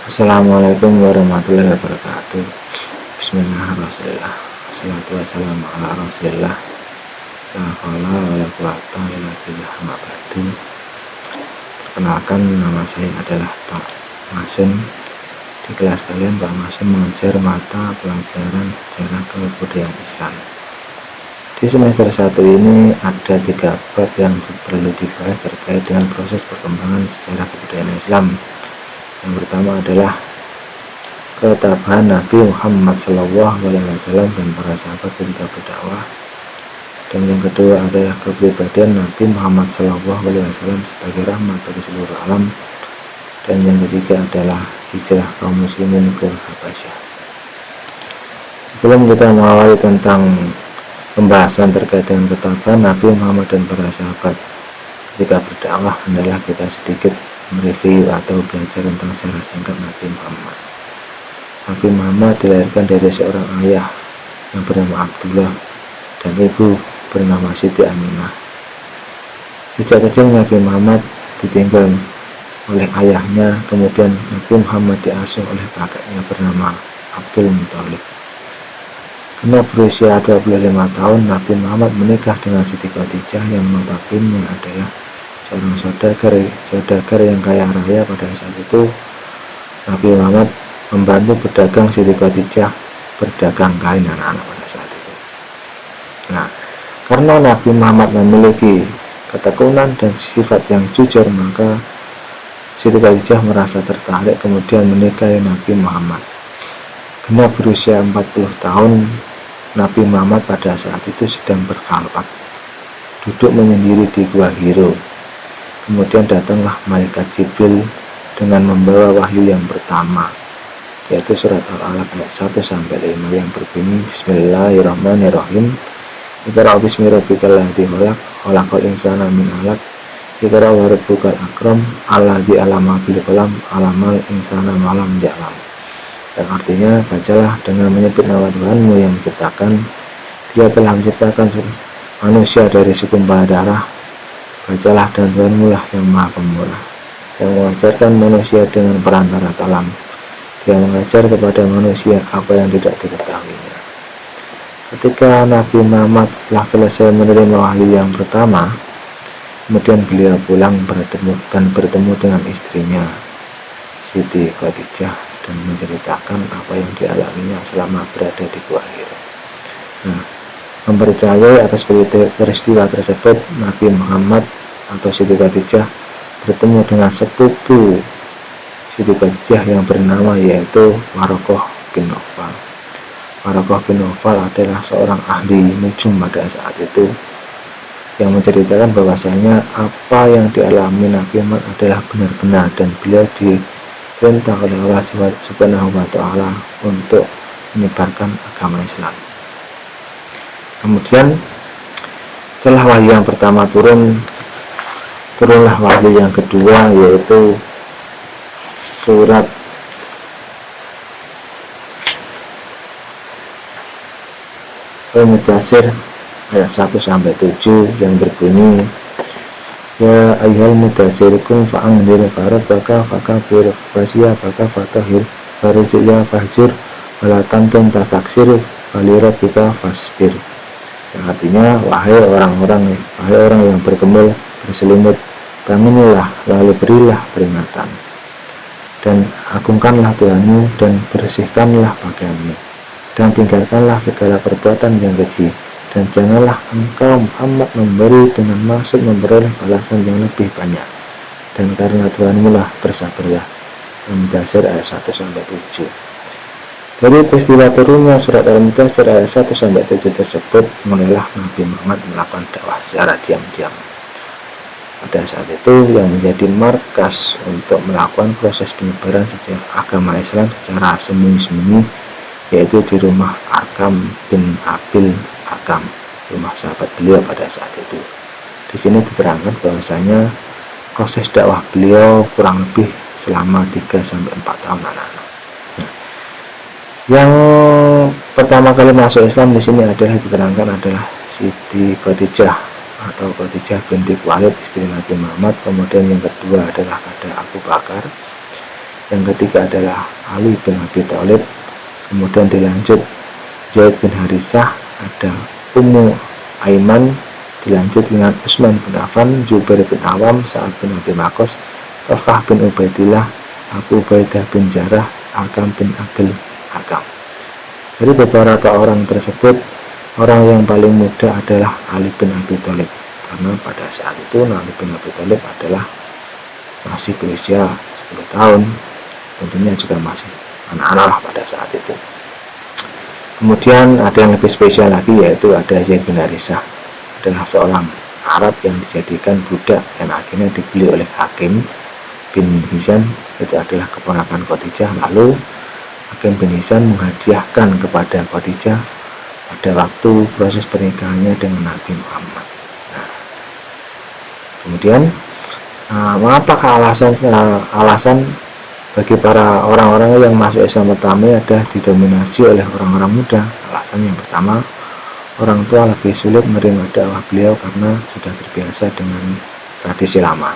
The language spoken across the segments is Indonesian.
Assalamualaikum warahmatullahi wabarakatuh. Bismillahirrahmanirrahim. Assalatu wassalamu ala rasulillah. La haula wala quwata illa billah amma ba'du. Perkenalkan, nama saya adalah Pak Masun. Di kelas kalian Pak Masun mengajar mata pelajaran sejarah kebudayaan Islam. Di semester 1 ini ada 3 bab yang perlu dibahas terkait dengan proses perkembangan sejarah kebudayaan Islam. Yang pertama adalah ketabahan Nabi Muhammad SAW dan para sahabat ketika berdakwah, dan yang kedua adalah kepribadian Nabi Muhammad SAW sebagai rahmat bagi seluruh alam, dan yang ketiga adalah hijrah kaum muslimin ke Habasyah. Sebelum kita mengawali tentang pembahasan terkait dengan ketabahan Nabi Muhammad dan para sahabat ketika berdakwah, adalah kita sedikit mereview atau belajar tentang sejarah singkat Nabi Muhammad. Nabi Muhammad dilahirkan dari seorang ayah yang bernama Abdullah dan ibu bernama Siti Aminah. Sejak kecil Nabi Muhammad ditinggal oleh ayahnya, kemudian Nabi Muhammad diasuh oleh kakeknya bernama Abdul Muthalib. Karena berusia 25 tahun, Nabi Muhammad menikah dengan Siti Khadijah yang notabene adalah seorang saudagar yang kaya raya. Pada saat itu Nabi Muhammad membantu pedagang Siti Khadijah berdagang kain anak-anak pada saat itu. Nah, karena Nabi Muhammad memiliki ketekunan dan sifat yang jujur, maka Siti Khadijah merasa tertarik kemudian menikahi Nabi Muhammad. Karena berusia 40 tahun, Nabi Muhammad pada saat itu sedang berkhalwat, duduk menyendiri di Gua Hiro. Kemudian datanglah malaikat Jibril dengan membawa wahyu yang pertama, yaitu surat Al-Alaq ayat 1-5 yang berbunyi, Bismillahirrahmanirrahim. Iqra bismi rabbikal ladzi khalaq, khalaqal insana min 'alaq, Iqra wa rabbukal akram, alladzi 'allama bil qalam, 'allamal insana ma lam ya'lam. Yang artinya, bacalah dengan menyebut nama Tuhanmu yang menciptakan. Dia telah menciptakan manusia dari segumpal darah. Bacalah, dan Tuhanmu lah yang maha pemurah, yang mengajarkan manusia dengan perantara kalam. Dia mengajar kepada manusia apa yang tidak diketahuinya. Ketika Nabi Muhammad telah selesai menerima wahyu yang pertama, kemudian beliau pulang bertemu dengan istrinya Siti Khadijah dan menceritakan apa yang dialaminya selama berada di Gua Hiro. Nah, mempercayai atas peristiwa tersebut, Nabi Muhammad atau Siti Khadijah bertemu dengan sepupu Siti Khadijah yang bernama yaitu Warokoh bin Nawfal. Warokoh bin Nawfal adalah seorang ahli nujum pada saat itu, yang menceritakan bahwasanya apa yang dialami Nabi Muhammad adalah benar-benar, dan beliau diperintah oleh Allah Subhanahu wa Ta'ala untuk menyebarkan agama Islam. Kemudian setelah wahyu yang pertama turunlah wahyu yang kedua, yaitu surat Al-Mudaththir ayat 1-7 yang berbunyi, Ya ayyuhal mudaththir qum fa'anzir farabbaka fakabbir wasiyabaka fatahhir farujya fahjur wala tamnun tastaksir walirabbika fasbir. Yang artinya, wahai orang yang berkemul berselimut, bangunlah lalu berilah peringatan, dan agungkanlah Tuhanmu, dan bersihkanlah pakaianmu, dan tinggalkanlah segala perbuatan yang keji, dan janganlah engkau Muhammad memberi dengan maksud memperoleh balasan yang lebih banyak, dan karena Tuhanmu lah bersabarlah. Al-Mudaththir ayat 1-7. Dari peristiwa turunnya surat Al-Mudaththir ayat 1-7 tersebut, mulailah Nabi Muhammad melakukan dakwah secara diam-diam. Pada saat itu yang menjadi markas untuk melakukan proses penyebaran agama Islam secara sembunyi-sembunyi, yaitu di rumah Arkam bin Abil Arkam, rumah sahabat beliau pada saat itu. Di sini diterangkan bahwasanya proses dakwah beliau kurang lebih selama 3-4 tahun anak-anak. Nah, yang pertama kali masuk Islam di sini diterangkan adalah Siti Khadijah atau Khadijah binti Khuwailid, istri Nabi Muhammad. Kemudian yang kedua adalah ada Abu Bakar, yang ketiga adalah Ali bin Abi Thalib, kemudian dilanjut Zaid bin Harisah, ada Ummu Aiman, dilanjut dengan Utsman bin Affan, Zubair bin Awam, Sa'ad bin Abi Waqqas, Talhah bin Ubaidillah, Abu Ubaidah bin Jarrah, Arkam bin Abil Arkam. Dari beberapa orang tersebut, orang yang paling muda adalah Ali bin Abi Thalib, karena pada saat itu Ali bin Abi Thalib adalah masih berusia 10 tahun, tentunya juga masih anak-anak lah pada saat itu. Kemudian ada yang lebih spesial lagi, yaitu ada Zaid bin Harisah, adalah seorang Arab yang dijadikan budak dan akhirnya dibeli oleh Hakim bin Hizam, itu adalah keponakan Khadijah. Lalu Hakim bin Hizam menghadiahkan kepada Khadijah pada waktu proses pernikahannya dengan Nabi Muhammad. Nah, kemudian mengapa alasan bagi para orang-orang yang masuk Islam pertama adalah didominasi oleh orang-orang muda? Alasan yang pertama, orang tua lebih sulit menerima dakwah beliau karena sudah terbiasa dengan tradisi lama.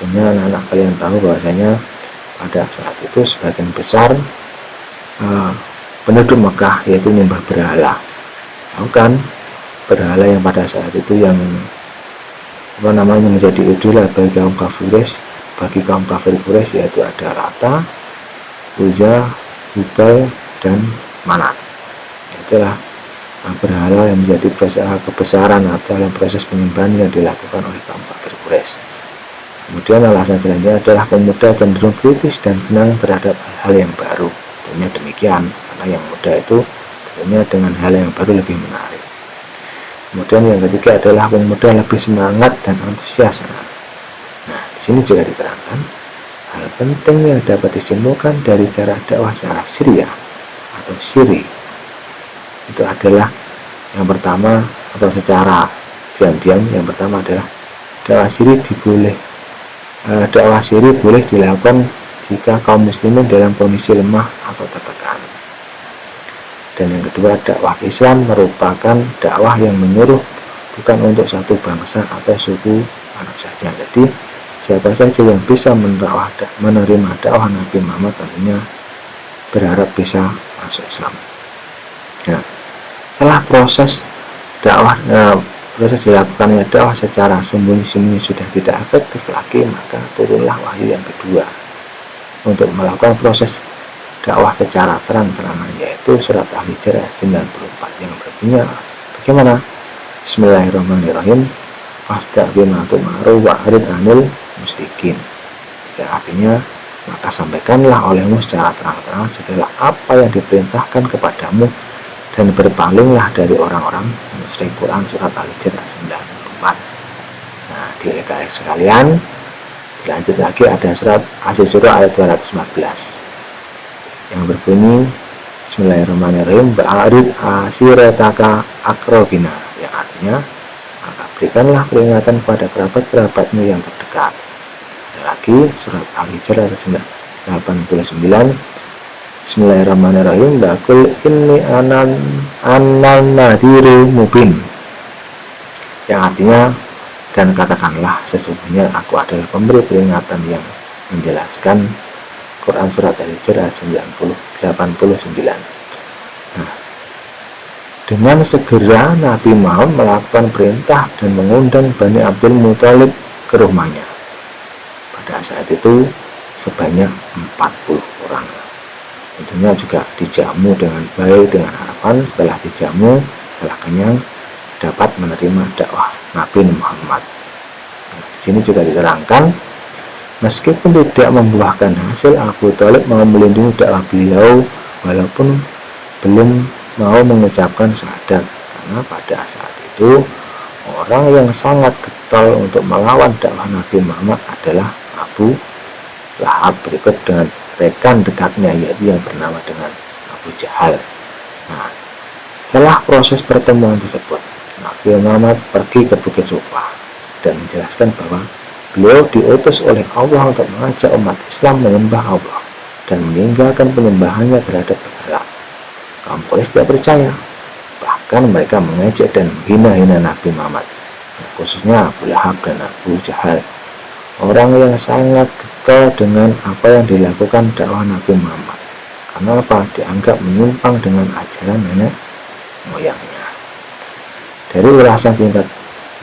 Tentunya anak-anak kalian tahu bahwasanya pada saat itu sebagian besar penduduk Mekah yaitu menyembah berhala. Tahu kan, berhala yang pada saat itu yang menjadi idola bagi kaum kafir Quraisy, yaitu ada Lata, Uzza, Hubal, dan Manat. Itulah berhala yang menjadi kebesaran dalam proses penyembahan yang dilakukan oleh kaum kafir Quraisy. Kemudian alasan selanjutnya adalah pemuda cenderung kritis dan senang terhadap hal-hal yang baru. Tentunya demikian, karena yang muda itu tentunya dengan hal yang baru lebih menarik. Kemudian yang ketiga adalah pemuda lebih semangat dan antusias. Nah, di sini juga diterangkan hal penting yang dapat disimpulkan dari cara dakwah secara syriah atau syiri. Itu adalah yang pertama, atau secara diam-diam, yang pertama adalah dakwah syiri boleh dilakukan jika kaum muslimin dalam kondisi lemah atau tertekan. Dan yang kedua, dakwah Islam merupakan dakwah yang menyuruh bukan untuk satu bangsa atau suku Arab saja. Jadi siapa saja yang bisa menerima dakwah Nabi Muhammad tentunya berharap bisa masuk Islam. Nah, setelah proses dilakukannya dakwah secara sembunyi-sembunyi sudah tidak efektif lagi, maka turunlah wahyu yang kedua untuk melakukan proses dakwah secara terang-terangan, yaitu surat Al-Hijr ayat 94 yang berbunyi bagaimana? Bismillahirrahmanirrahim. Fasta bima tu'maru wa'rid anil musyrikin. Yang artinya, maka sampaikanlah olehmu secara terang-terangan segala apa yang diperintahkan kepadamu dan berpalinglah dari orang-orang musyrik. Quran surat Al-Hijr ayat 94. Nah, di EKS sekalian, dilanjut lagi ada surat Asy-Syura ayat 214 yang berbunyi Bismillahirrahmanirrahim, ba'arid asirataka akrobina, yang artinya maka berikanlah peringatan kepada kerabat-kerabatmu yang terdekat. Ada lagi surat Al-Hijr ayat 89, Bismillahirrahmanirrahim, baqul inni anan nadhiru mubin, yang artinya dan katakanlah sesungguhnya aku adalah pemberi peringatan yang menjelaskan. Quran surat Al-Hijr ayat 89. Nah, dengan segera Nabi Muhammad melakukan perintah dan mengundang Bani Abdul Muthalib ke rumahnya. Pada saat itu sebanyak 40 orang. Tentunya juga dijamu dengan baik, dengan harapan setelah dijamu, setelah kenyang, dapat menerima dakwah Nabi Muhammad. Nah, di sini juga diterangkan meskipun tidak membuahkan hasil, Abu Thalib mau melindungi dakwah beliau walaupun belum mau mengucapkan syahadat, karena pada saat itu orang yang sangat getol untuk melawan dakwah Nabi Muhammad adalah Abu Lahab, berikut dengan rekan dekatnya yaitu yang bernama dengan Abu Jahal. Nah, setelah proses pertemuan tersebut, Nabi Muhammad pergi ke Bukit Sufa dan menjelaskan bahwa beliau diutus oleh Allah untuk mengajak umat Islam menyembah Allah dan meninggalkan penyembahannya terhadap berhala. Kaum Quraisy tidak percaya, bahkan mereka mengejek dan menghina-hina Nabi Muhammad, khususnya Abu Lahab dan Abu Jahal, orang yang sangat atau dengan apa yang dilakukan dakwah Nabi Muhammad. Karena apa? Dianggap menyimpang dengan ajaran nenek moyangnya. Dari ulasan singkat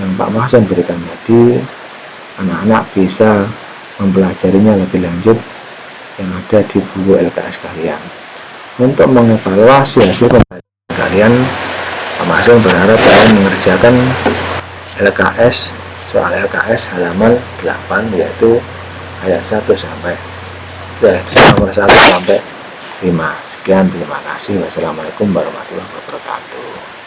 yang Pak Mahsun berikan tadi, anak-anak bisa mempelajarinya lebih lanjut yang ada di buku LKS kalian. Untuk mengevaluasi hasil pembelajaran kalian, Pak Mahsun berharap kalian mengerjakan LKS soal LKS halaman 8, yaitu ayat 1 sampai nomor 1 sampai 5. Sekian, terima kasih. Wassalamualaikum warahmatullahi wabarakatuh.